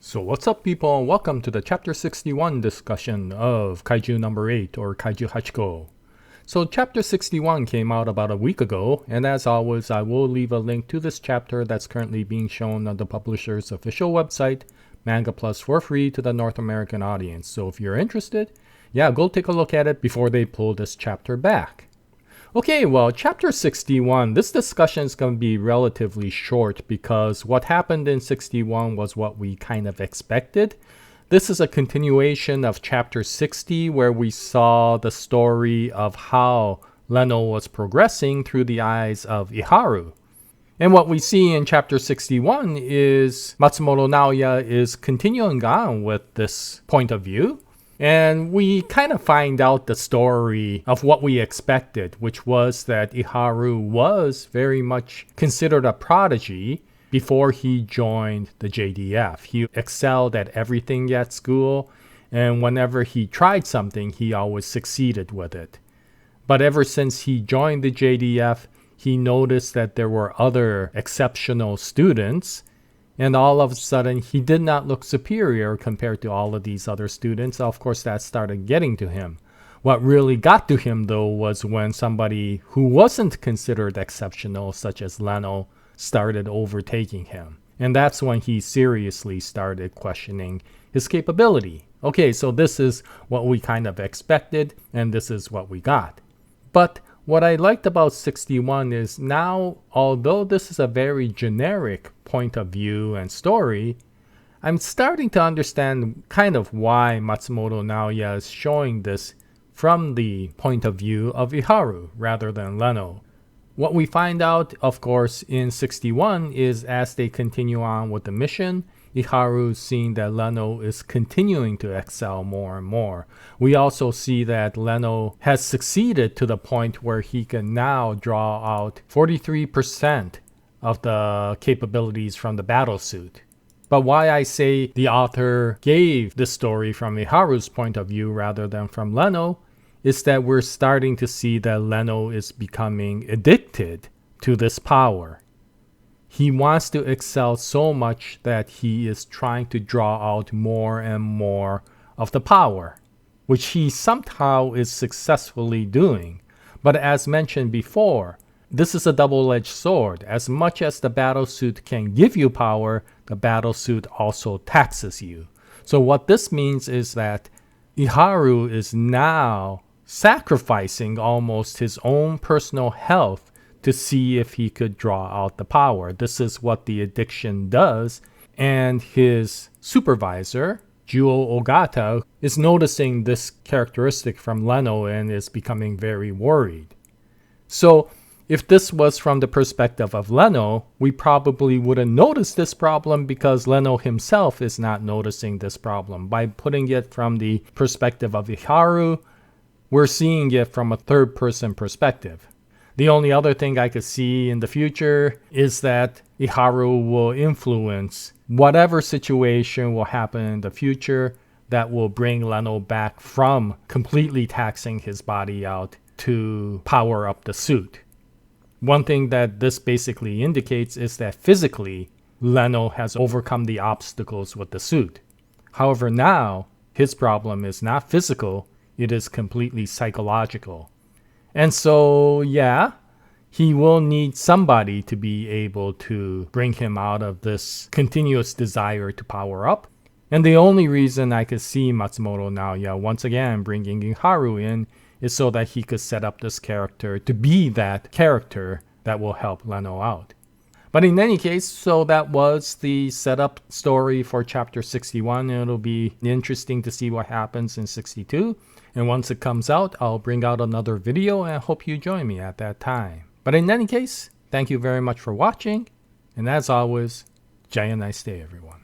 So what's up people, and welcome to the chapter 61 discussion of Kaiju number 8 or Kaiju 8号. So chapter 61 came out about a week ago, and as always I will leave a link to this chapter that's currently being shown on the publisher's official website, Manga Plus, for free to the North American audience. So if you're interested, go take a look at it before they pull this chapter back. Okay, well, chapter 61, this discussion is going to be relatively short because what happened in 61 was what we kind of expected. This is a continuation of chapter 60 where we saw the story of how Leno was progressing through the eyes of Iharu. And what we see in chapter 61 is Matsumoto Naoya is continuing on with this point of view. And we kind of find out the story of what we expected, which was that Iharu was very much considered a prodigy before he joined the JDF. He excelled at everything at school, and whenever he tried something, he always succeeded with it. But ever since he joined the JDF, he noticed that there were other exceptional students, and all of a sudden, he did not look superior compared to all of these other students. Of course, that started getting to him. What really got to him, though, was when somebody who wasn't considered exceptional, such as Leno, started overtaking him. And that's when he seriously started questioning his capability. Okay, so this is what we kind of expected, and this is what we got. But what I liked about 61 is now, although this is a very generic point of view and story, I'm starting to understand kind of why Matsumoto Naoya is showing this from the point of view of Iharu rather than Leno. What we find out, of course, in 61 is as they continue on with the mission, Iharu seeing that Leno is continuing to excel more and more. We also see that Leno has succeeded to the point where he can now draw out 43% of the capabilities from the battlesuit. But why I say the author gave the story from Iharu's point of view rather than from Leno is that we're starting to see that Leno is becoming addicted to this power. He wants to excel so much that he is trying to draw out more and more of the power, which he somehow is successfully doing. But as mentioned before, this is a double-edged sword. As much as the battlesuit can give you power, the battlesuit also taxes you. So what this means is that Iharu is now sacrificing almost his own personal health to see if he could draw out the power. This is what the addiction does, and his supervisor, Juo Ogata, is noticing this characteristic from Leno and is becoming very worried. So if this was from the perspective of Leno, we probably wouldn't notice this problem because Leno himself is not noticing this problem. By putting it from the perspective of Iharu, we're seeing it from a third-person perspective. The only other thing I could see in the future is that Iharu will influence whatever situation will happen in the future that will bring Leno back from completely taxing his body out to power up the suit. One thing that this basically indicates is that physically, Leno has overcome the obstacles with the suit. However, now, his problem is not physical, it is completely psychological. And so, he will need somebody to be able to bring him out of this continuous desire to power up. And the only reason I could see Matsumoto Naoya once again bringing Iharu in is so that he could set up this character to be that character that will help Leno out. But in any case, so that was the setup story for chapter 61. It'll be interesting to see what happens in 62. And once it comes out, I'll bring out another video and I hope you join me at that time. But in any case, thank you very much for watching. And as always, Jaya, nice day everyone.